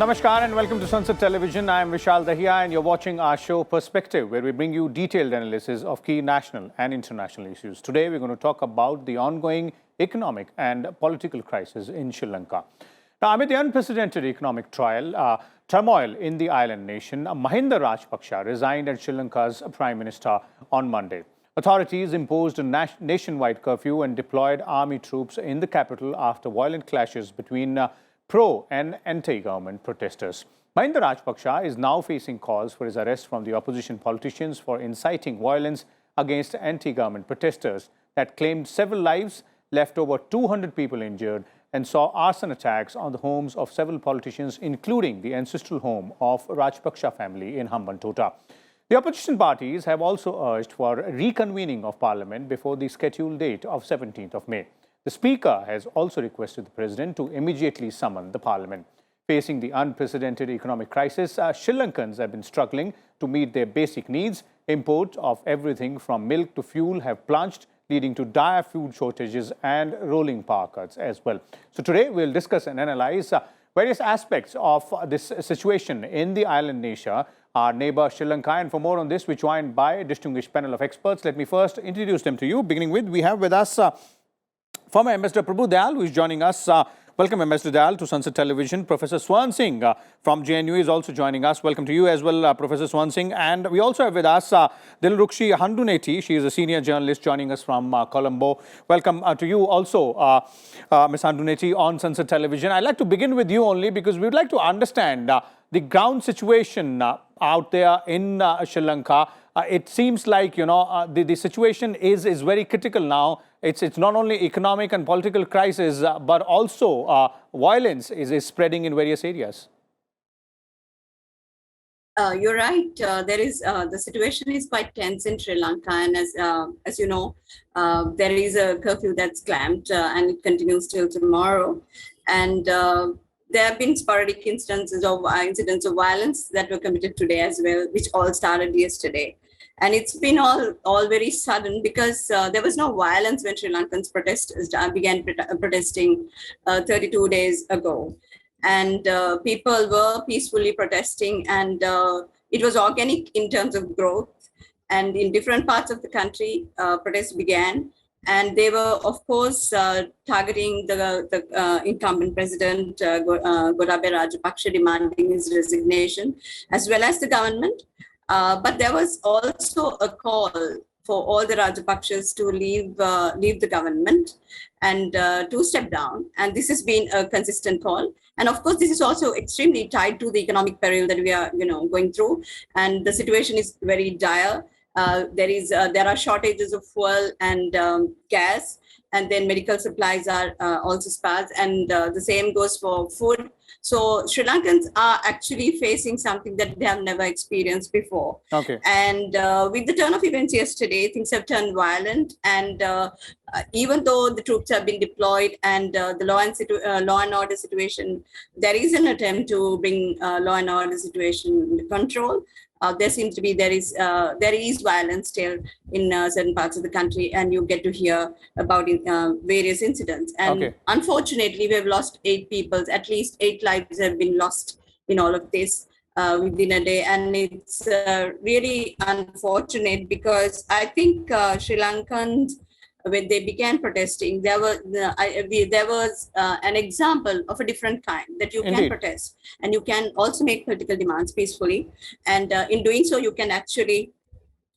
Namaskar and welcome to Sansad Television. I am Vishal Dahiya and you're watching our show Perspective, where we bring you detailed analysis of key national and international issues. Today we're going to talk about the ongoing economic and political crisis in Sri Lanka. Now, amid the unprecedented economic turmoil in the island nation, Mahinda Rajapaksa resigned as Sri Lanka's Prime Minister on Monday. Authorities imposed a nationwide curfew and deployed army troops in the capital after violent clashes between pro- and anti-government protesters. Mahinda Rajapaksa is now facing calls for his arrest from the opposition politicians for inciting violence against anti-government protesters that claimed several lives, left over 200 people injured, and saw arson attacks on the homes of several politicians, including the ancestral home of Rajapaksa family in Hambantota. The opposition parties have also urged for reconvening of parliament before the scheduled date of 17th of May. The Speaker has also requested the President to immediately summon the Parliament. Facing the unprecedented economic crisis, Sri Lankans have been struggling to meet their basic needs. Imports of everything from milk to fuel have plunged, leading to dire food shortages and rolling power cuts as well. So today we'll discuss and analyze various aspects of this situation in the island nation, our neighbor Sri Lanka. And for more on this, we're joined by a distinguished panel of experts. Let me first introduce them to you. Beginning with, we have with us former Ambassador Prabhu Dayal, who is joining us. Welcome, Ambassador Dayal, to Sansad Television. Professor Swan Singh from JNU is also joining us. Welcome to you as well, Professor Swan Singh. And we also have with us Dilrukshi Handuneti. She is a senior journalist joining us from Colombo. Welcome to you also, Ms. Handuneti, on Sansad Television. I'd like to begin with you only because we would like to understand the ground situation out there in Sri Lanka. It seems like, the situation is very critical now. It's not only economic and political crisis, but also violence is spreading in various areas. You're right. The situation is quite tense in Sri Lanka, and as you know, there is a curfew that's clamped, and it continues till tomorrow. And there have been sporadic incidents of violence that were committed today as well, which all started yesterday. And it's been all very sudden because there was no violence when Sri Lankans began protesting 32 days ago. And people were peacefully protesting, and it was organic in terms of growth. And in different parts of the country, protests began. And they were, of course, targeting the incumbent president, Gotabaya Rajapaksa, demanding his resignation, as well as the government. But there was also a call for all the Rajapaksas to leave the government and to step down. And this has been a consistent call. And of course, this is also extremely tied to the economic peril that we are, going through. And the situation is very dire. There are shortages of fuel and gas, and then medical supplies are also sparse, and the same goes for food. So Sri Lankans are actually facing something that they have never experienced before. Okay. And with the turn of events yesterday, things have turned violent. And even though the troops have been deployed and the law and order situation, there is an attempt to bring law and order situation under control. There seems to be there is violence still in certain parts of the country, and you get to hear about various incidents. And Unfortunately, we have lost 8 people. At least 8 lives have been lost in all of this within a day, and it's really unfortunate because I think Sri Lankans, when they began protesting, there was an example of a different kind that you can protest, and you can also make political demands peacefully, and in doing so, you can actually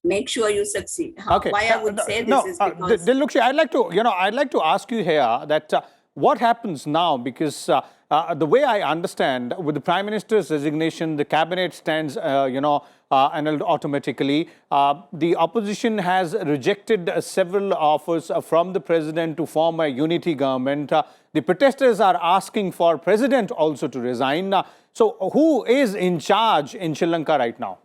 make sure you succeed. Why I would say this is because Dilrukshi, I'd like to ask you here that what happens now, because the way I understand, with the Prime Minister's resignation, the cabinet stands, annulled automatically. The opposition has rejected several offers from the president to form a unity government. The protesters are asking for president also to resign. So who is in charge in Sri Lanka right now?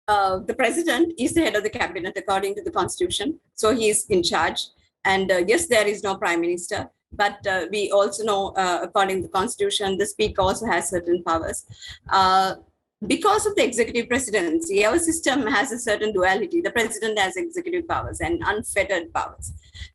The president is the head of the cabinet according to the constitution. So he is in charge. And yes, there is no prime minister. But we also know, according to the constitution, the speaker also has certain powers. because of the executive presidency, our system has a certain duality. The president has executive powers and unfettered powers.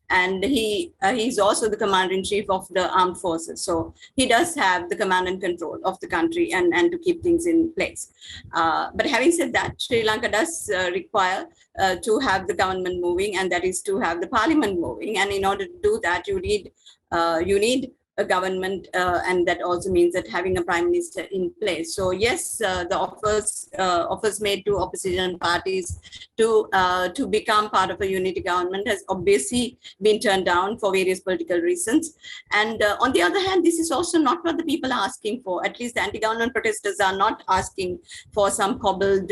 And he's also the commander-in-chief of the armed forces. So he does have the command and control of the country and to keep things in place. But having said that, Sri Lanka does require to have the government moving, and that is to have the parliament moving. And in order to do that, you need a government, and that also means that having a prime minister in place. So yes, the offers made to opposition parties to become part of a unity government has obviously been turned down for various political reasons. And on the other hand, this is also not what the people are asking for. At least the anti-government protesters are not asking for some cobbled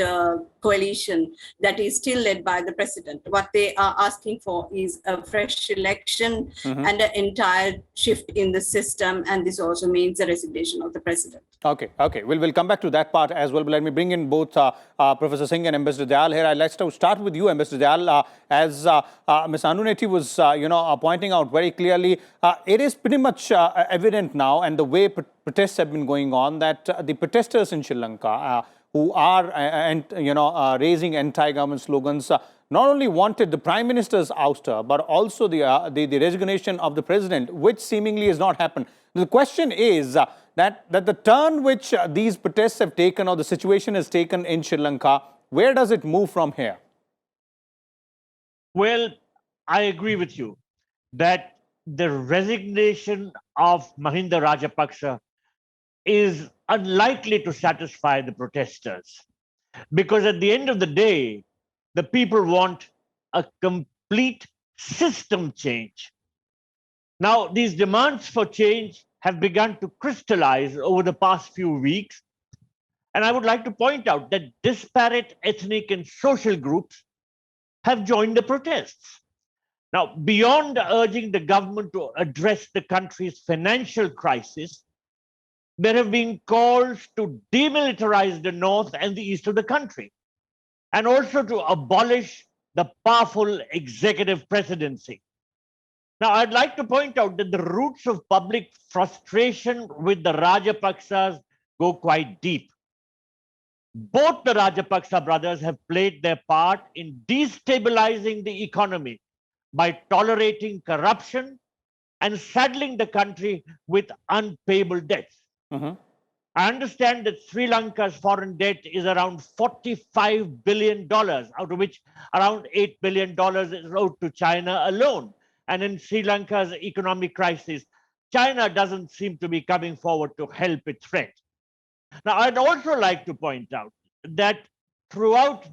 coalition that is still led by the president. What they are asking for is a fresh election and an entire shift in the system, and this also means the resignation of the president. Okay. We'll come back to that part as well, but let me bring in both Professor Singh and Ambassador Dayal here. Let's start with you, Ambassador Dayal. As Ms. Anuneti was pointing out very clearly, it is pretty much evident now, and the way protests have been going on, that the protesters in Sri Lanka who are raising anti-government slogans not only wanted the Prime Minister's ouster, but also the resignation of the President, which seemingly has not happened. The question is that the turn which these protests have taken, or the situation has taken in Sri Lanka, where does it move from here? Well, I agree with you that the resignation of Mahinda Rajapaksa is unlikely to satisfy the protesters, because at the end of the day, the people want a complete system change. Now, these demands for change have begun to crystallize over the past few weeks. And I would like to point out that disparate ethnic and social groups have joined the protests. Now, beyond urging the government to address the country's financial crisis, there have been calls to demilitarize the north and the east of the country, and also to abolish the powerful executive presidency. Now, I'd like to point out that the roots of public frustration with the Rajapaksas go quite deep. Both the Rajapaksa brothers have played their part in destabilizing the economy by tolerating corruption and saddling the country with unpayable debts. I understand that Sri Lanka's foreign debt is around $45 billion, out of which around $8 billion is owed to China alone. And in Sri Lanka's economic crisis, China doesn't seem to be coming forward to help its friend. Now, I'd also like to point out that throughout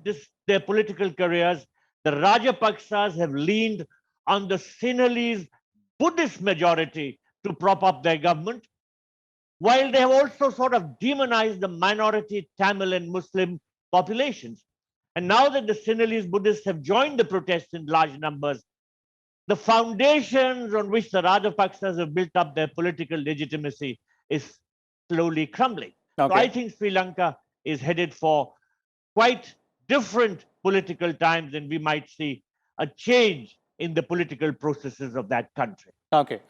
their political careers, the Rajapaksas have leaned on the Sinhalese Buddhist majority to prop up their government, while they have also sort of demonized the minority Tamil and Muslim populations. And now that the Sinhalese Buddhists have joined the protests in large numbers, the foundations on which the Rajapaksas have built up their political legitimacy is slowly crumbling. Okay. So I think Sri Lanka is headed for quite different political times, and we might see a change in the political processes of that country. Okay.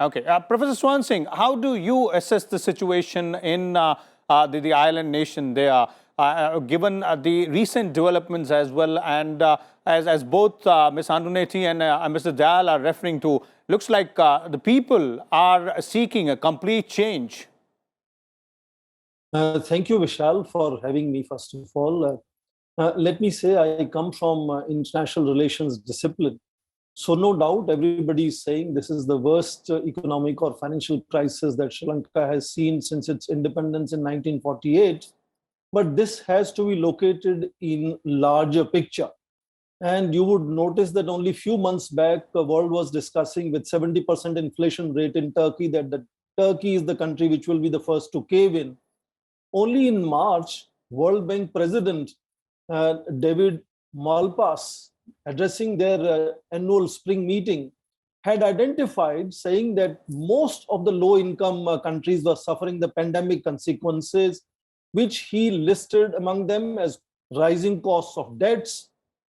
Professor Swan Singh, how do you assess the situation in the island nation there, given the recent developments as well, and as both Ms. Anuneti and Mr. Dayal are referring to, looks like the people are seeking a complete change. Thank you, Vishal, for having me, first of all. Let me say I come from international relations discipline. So no doubt everybody is saying this is the worst economic or financial crisis that Sri Lanka has seen since its independence in 1948. But this has to be located in larger picture. And you would notice that only a few months back, the world was discussing with 70% inflation rate in Turkey that Turkey is the country which will be the first to cave in. Only in March, World Bank President David Malpass, addressing their annual spring meeting, had identified, saying that most of the low-income countries were suffering the pandemic consequences, which he listed among them as rising costs of debts,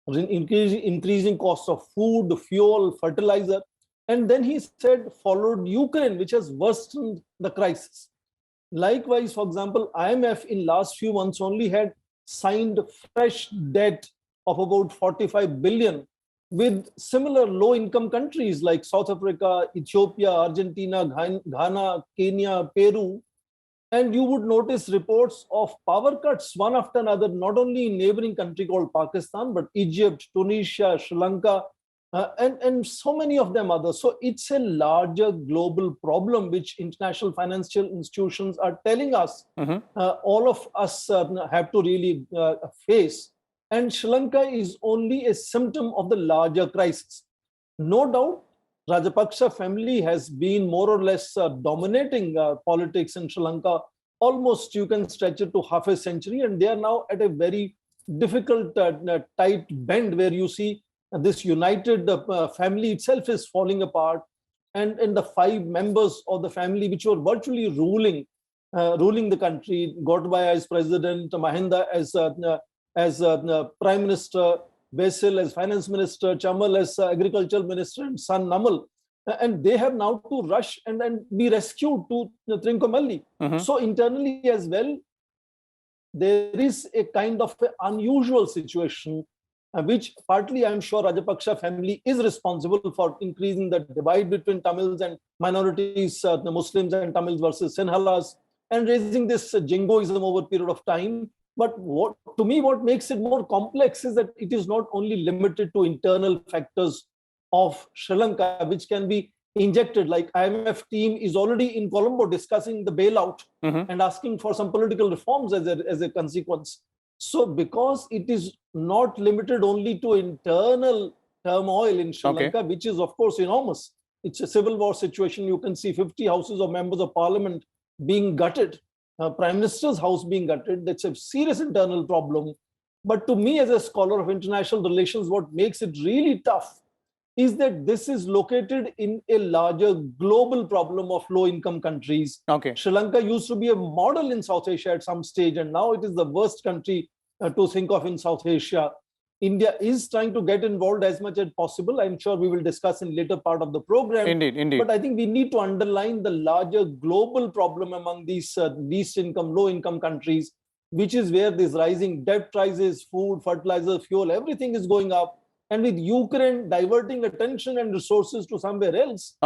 increasing costs of food, fuel, fertilizer. And then he said, followed Ukraine, which has worsened the crisis. Likewise, for example, IMF in last few months only had signed fresh debt of about 45 billion with similar low-income countries like South Africa, Ethiopia, Argentina, Ghana, Kenya, Peru. And you would notice reports of power cuts one after another, not only in neighboring country called Pakistan, but Egypt, Tunisia, Sri Lanka, and so many of them others. So it's a larger global problem which international financial institutions are telling us all of us have to really face. And Sri Lanka is only a symptom of the larger crisis. No doubt, Rajapaksa family has been more or less dominating politics in Sri Lanka. Almost you can stretch it to half a century, and they are now at a very difficult, tight bend where you see this united family itself is falling apart, and the 5 members of the family which were virtually ruling the country, Gotabaya as president, Mahinda as prime minister, Basil as finance minister, Chamal as agricultural minister, and son Namal. And they have now to rush and be rescued to Trincomalee. So internally as well, there is a kind of an unusual situation, which partly I'm sure Rajapaksa family is responsible for increasing the divide between Tamils and minorities, the Muslims and Tamils versus Sinhalas, and raising this jingoism over a period of time. But to me, what makes it more complex is that it is not only limited to internal factors of Sri Lanka, which can be injected, like IMF team is already in Colombo discussing the bailout and asking for some political reforms as a consequence. So because it is not limited only to internal turmoil in Sri Lanka, which is of course enormous. It's a civil war situation. You can see 50 houses of members of parliament being gutted. Prime Minister's house being gutted. That's a serious internal problem. But to me, as a scholar of international relations, what makes it really tough is that this is located in a larger global problem of low-income countries. Sri Lanka used to be a model in South Asia at some stage, and now it is the worst country to think of in South Asia. India is trying to get involved as much as possible. I'm sure we will discuss in later part of the program. Indeed. But I think we need to underline the larger global problem among these least income, low income countries, which is where this rising debt prices, food, fertilizer, fuel, everything is going up. And with Ukraine diverting attention and resources to somewhere else,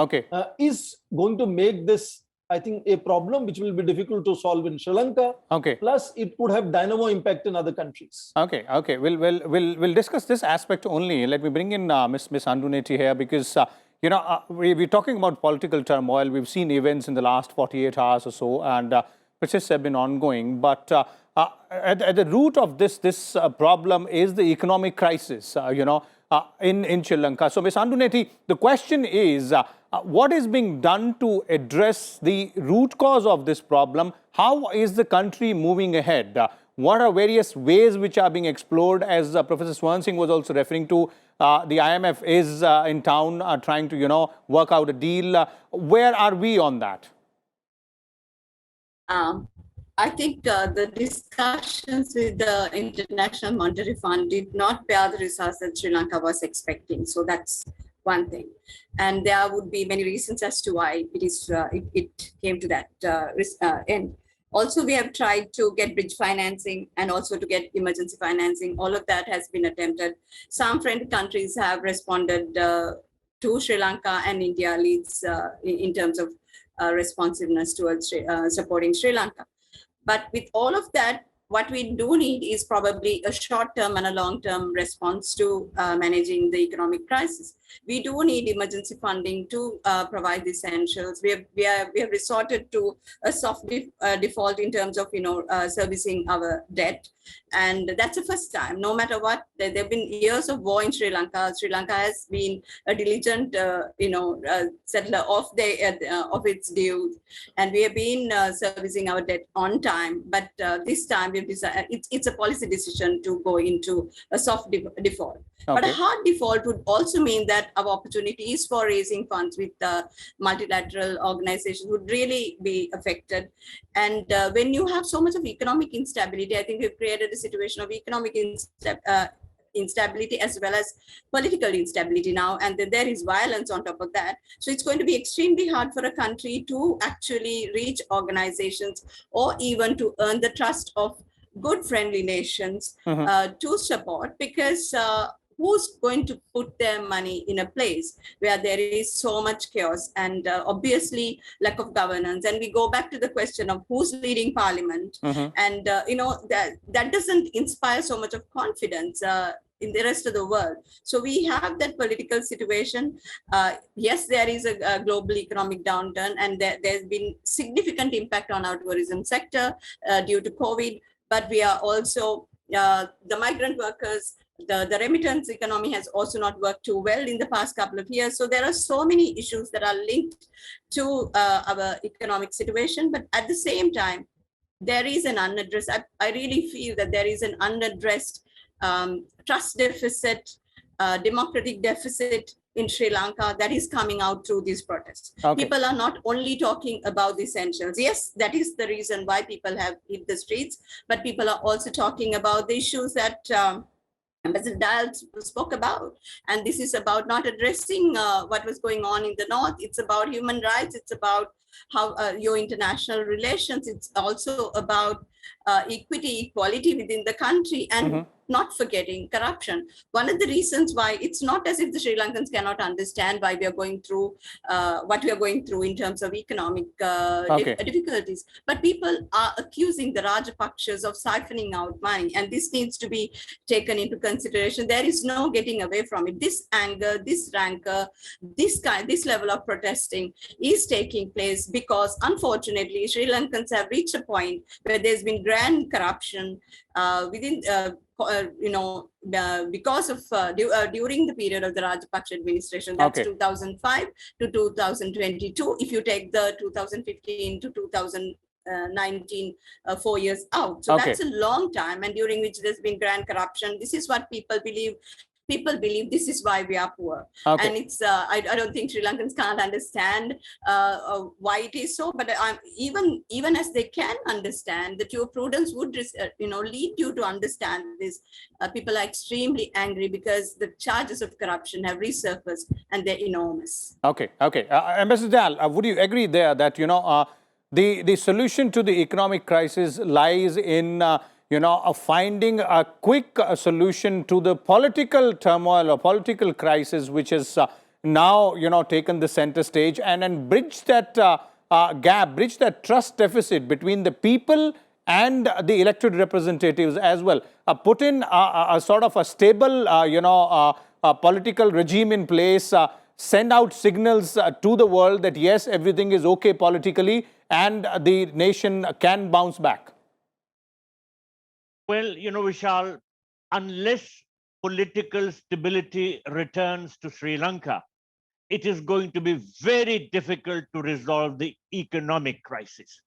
is going to make this, I think, a problem which will be difficult to solve in Sri Lanka. Plus, it could have dynamo impact in other countries. We'll discuss this aspect only. Let me bring in Miss Anduneti here, because we're talking about political turmoil. We've seen events in the last 48 hours or so, and protests have been ongoing. But at the root of this problem is the economic crisis, in Sri Lanka. So, Ms. Anduneti, the question is, what is being done to address the root cause of this problem? How is the country moving ahead? What are various ways which are being explored? As Professor Swan Singh was also referring to, the IMF is in town trying to, work out a deal. Where are we on that? I think the discussions with the International Monetary Fund did not bear the results that Sri Lanka was expecting. So that's one thing. And there would be many reasons as to why it came to that end. Also, we have tried to get bridge financing and also to get emergency financing. All of that has been attempted. Some friendly countries have responded to Sri Lanka, and India leads in terms of responsiveness towards supporting Sri Lanka. But with all of that, what we do need is probably a short-term and a long-term response to managing the economic crisis. We do need emergency funding to provide the essentials. We have resorted to a soft default in terms of servicing our debt, and that's the first time. No matter what, there have been years of war in Sri Lanka. Sri Lanka has been a diligent settler of its dues, and we have been servicing our debt on time. But this time we've decided it's a policy decision to go into a soft default. But a hard default would also mean that our opportunities for raising funds with multilateral organizations would really be affected. And when you have so much of economic instability, I think we've created a situation of economic instability as well as political instability now, and then there is violence on top of that. So it's going to be extremely hard for a country to actually reach organizations or even to earn the trust of good friendly nations Mhm. to support, because who's going to put their money in a place where there is so much chaos and obviously lack of governance? And we go back to the question of who's leading parliament, Mhm. and that doesn't inspire so much of confidence in the rest of the world. So we have that political situation. Yes, there is a global economic downturn, and there's been significant impact on our tourism sector due to COVID. But we are also the migrant workers. The remittance economy has also not worked too well in the past couple of years. So there are so many issues that are linked to our economic situation. But at the same time, there is an unaddressed, I really feel that there is an unaddressed trust deficit, democratic deficit in Sri Lanka that is coming out through these protests. Okay. People are not only talking about the essentials. Yes, that is the reason why people have hit the streets, but people are also talking about the issues that Ambassador Dial spoke about. And this is about not addressing what was going on in the North. It's about human rights. It's about how your international relations. It's also about equity, equality within the country, and Mhm. not forgetting corruption. One of the reasons why it's not as if the Sri Lankans cannot understand why we are going through what we are going through in terms of economic Okay. difficulties, but people are accusing the Rajapaksas of siphoning out money, and this needs to be taken into consideration. There is no getting away from it. This anger, this rancor, this level of protesting is taking place because, unfortunately, Sri Lankans have reached a point where there's been grand corruption within. Because of during the period of the Rajapaksa administration, that's Okay. 2005 to 2022. If you take the 2015 to 2019, 4 years out. So Okay. that's a long time, and during which there's been grand corruption. This is what people believe. People believe this is why we are poor. Okay. And it's I don't think Sri Lankans can't understand why it is so, but even as they can understand, that your prudence would lead you to understand this. People are extremely angry because the charges of corruption have resurfaced, and they're enormous. Okay. Okay. Ambassador Dal, would you agree there that the solution to the economic crisis lies in finding a quick solution to the political turmoil or political crisis which has now taken the center stage, and bridge that gap, bridge that trust deficit between the people and the elected representatives as well. Put in a sort of a stable political regime in place. Send out signals to the world that yes, everything is okay politically and the nation can bounce back. Well, Vishal, unless political stability returns to Sri Lanka, it is going to be very difficult to resolve the economic crisis.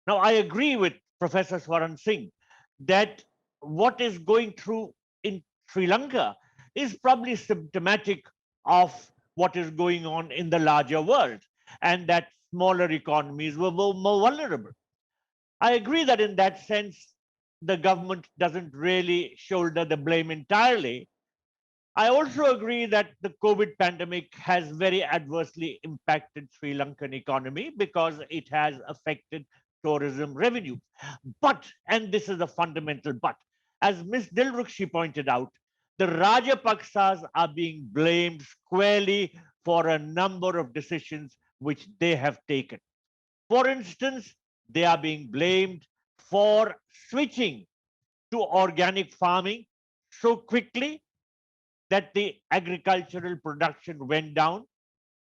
Now, I agree with Professor Swaran Singh that what is going through in Sri Lanka is probably symptomatic of what is going on in the larger world, and that smaller economies were more vulnerable. I agree that in that sense, the government doesn't really shoulder the blame entirely. I also agree that the COVID pandemic has very adversely impacted Sri Lankan economy because it has affected tourism revenue. But, and this is a fundamental but, as Ms. Dilrukshi pointed out, the Rajapaksas are being blamed squarely for a number of decisions which they have taken. For instance, they are being blamed for switching to organic farming so quickly that the agricultural production went down,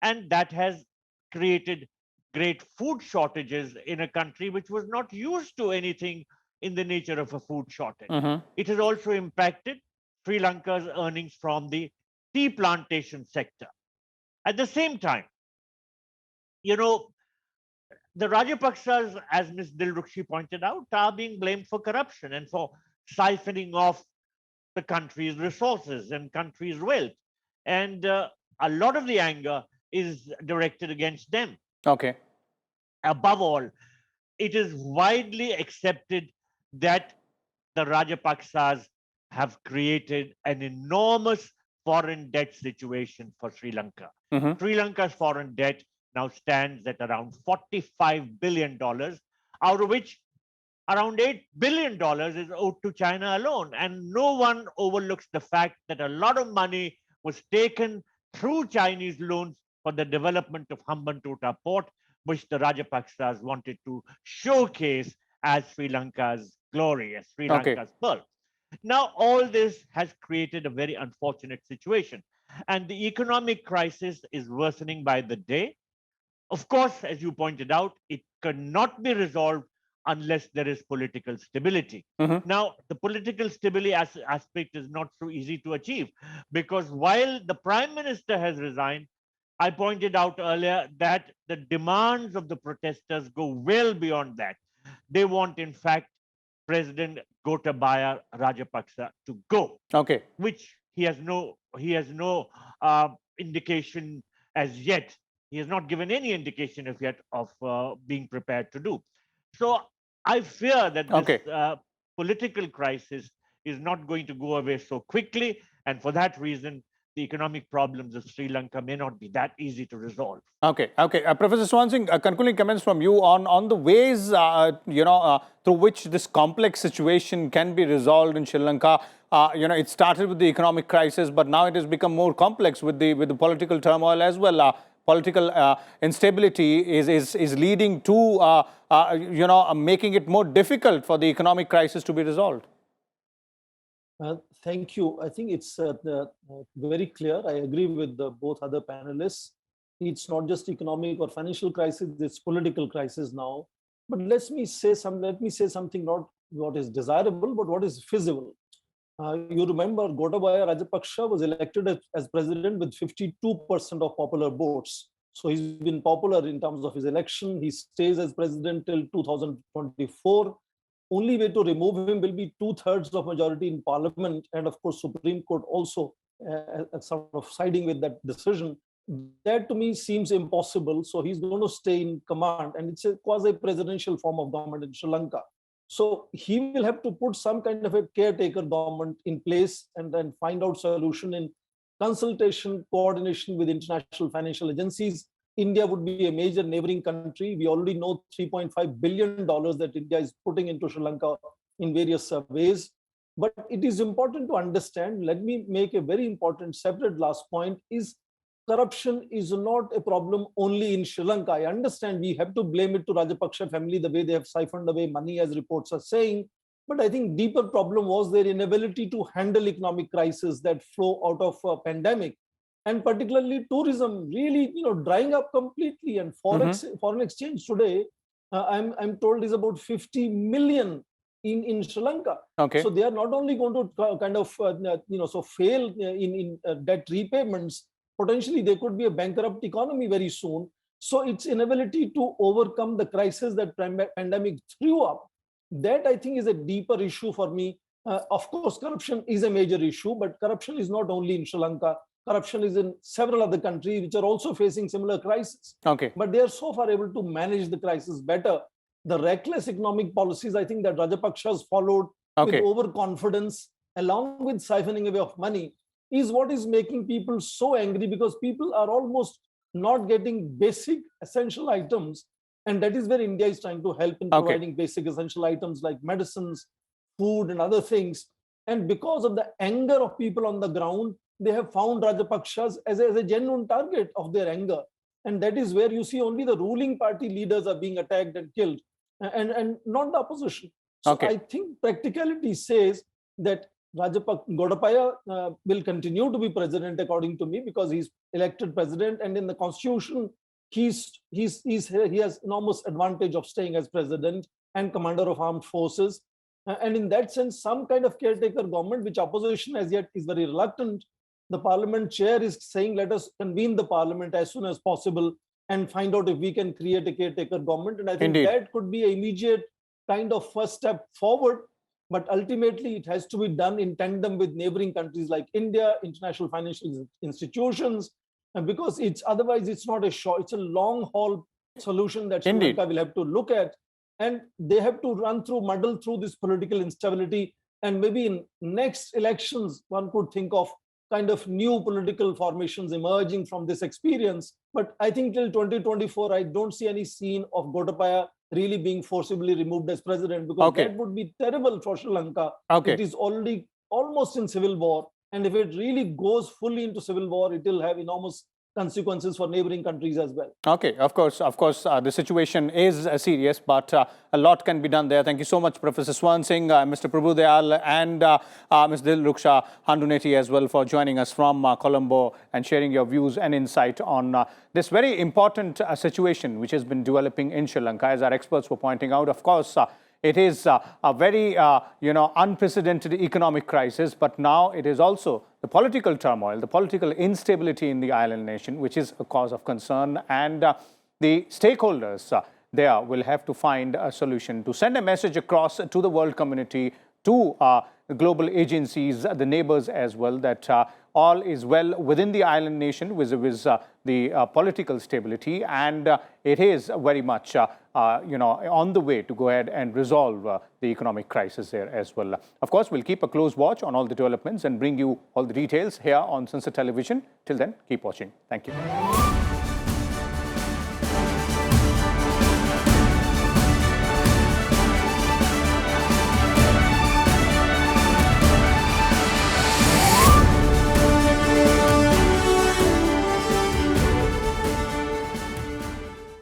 and that has created great food shortages in a country which was not used to anything in the nature of a food shortage. Mm-hmm. It has also impacted Sri Lanka's earnings from the tea plantation sector. At the same time, the Rajapaksas, as Ms. Dilrukshi pointed out, are being blamed for corruption and for siphoning off the country's resources and country's wealth. And a lot of the anger is directed against them. Okay. Above all, it is widely accepted that the Rajapaksas have created an enormous foreign debt situation for Sri Lanka. Mm-hmm. Sri Lanka's foreign debt now stands at around $45 billion, out of which around $8 billion is owed to China alone. And no one overlooks the fact that a lot of money was taken through Chinese loans for the development of Hambantota port, which the Rajapaksas wanted to showcase as Sri Lanka's glory, as Sri Okay. Lanka's pearl. Now, all this has created a very unfortunate situation. And the economic crisis is worsening by the day. Of course, as you pointed out, it cannot be resolved unless there is political stability. Now, the political stability aspect is not so easy to achieve because while the Prime Minister has resigned, I pointed out earlier that the demands of the protesters go well beyond that. They want, in fact, President Gotabaya Rajapaksa to go, Okay. which he has no indication as yet. He has not given any indication of yet of being prepared to do. So I fear that this Okay. Political crisis is not going to go away so quickly, and for that reason, the economic problems of Sri Lanka may not be that easy to resolve. Okay, okay. Professor Swan Singh, concluding comments from you on the ways, through which this complex situation can be resolved in Sri Lanka. It started with the economic crisis, but now it has become more complex with the political turmoil as well. Political instability is leading to, making it more difficult for the economic crisis to be resolved. Thank you. I think it's very clear. I agree with both other panelists. It's not just economic or financial crisis; it's political crisis now. But let me say something not what is desirable, but what is feasible. You remember Gotabaya Rajapaksa was elected as president with 52% of popular votes. So he's been popular in terms of his election. He stays as president till 2024. Only way to remove him will be 2/3 of majority in parliament, and of course Supreme Court also sort of siding with that decision. That to me seems impossible. So he's going to stay in command, and it's a quasi-presidential form of government in Sri Lanka. So he will have to put some kind of a caretaker government in place and then find out solution in consultation, coordination with international financial agencies. India would be a major neighboring country. We already know $3.5 billion that India is putting into Sri Lanka in various ways. But it is important to understand, let me make a very important separate last point, is corruption is not a problem only in Sri Lanka. I understand we have to blame it to Rajapaksa family, the way they have siphoned away money, as reports are saying. But I think deeper problem was their inability to handle economic crisis that flow out of a pandemic. And particularly tourism really, drying up completely. And foreign exchange today, I'm told is about 50 million in Sri Lanka. Okay. So they are not only going to kind of, fail in debt repayments. Potentially, there could be a bankrupt economy very soon. So its inability to overcome the crisis that pandemic threw up, that I think is a deeper issue for me. Of course, corruption is a major issue, but corruption is not only in Sri Lanka. Corruption is in several other countries which are also facing similar crises. Okay. But they are so far able to manage the crisis better. The reckless economic policies, I think that Rajapaksa has followed with overconfidence, along with siphoning away of money, is what is making people so angry, because people are almost not getting basic essential items. And that is where India is trying to help in providing basic essential items like medicines, food, and other things. And because of the anger of people on the ground, they have found Rajapaksas as a genuine target of their anger. And that is where you see only the ruling party leaders are being attacked and killed, and not the opposition. So I think practicality says that Gotabaya will continue to be president, according to me, because he's elected president, and in the constitution, he has enormous advantage of staying as president and commander of armed forces. And in that sense, some kind of caretaker government, which opposition as yet is very reluctant. The parliament chair is saying, let us convene the parliament as soon as possible and find out if we can create a caretaker government. And I think that could be an immediate kind of first step forward. But ultimately, it has to be done in tandem with neighboring countries like India, international financial institutions, and because otherwise it's not it's a long haul solution that Sri Lanka will have to look at. And they have to muddle through this political instability. And maybe in next elections, one could think of kind of new political formations emerging from this experience. But I think till 2024, I don't see any scene of Gotabaya really being forcibly removed as president, because that would be terrible for Sri Lanka. It is already almost in civil war. And if it really goes fully into civil war, it will have enormous consequences for neighboring countries as well. Okay, of course, the situation is serious, but a lot can be done there. Thank you so much, Professor Swan Singh, Mr. Prabhu Dayal, and Ms. Dilruksha Handuneti as well for joining us from Colombo and sharing your views and insight on this very important situation which has been developing in Sri Lanka. As our experts were pointing out, of course, it is a very, unprecedented economic crisis, but now it is also the political turmoil, the political instability in the island nation, which is a cause of concern. And the stakeholders there will have to find a solution to send a message across to the world community, to the global agencies, the neighbors as well, that all is well within the island nation vis-a-vis the political stability, and it is very much on the way to go ahead and resolve the economic crisis there as well. Of course, we'll keep a close watch on all the developments and bring you all the details here on Sansad Television. Till then, keep watching. Thank you.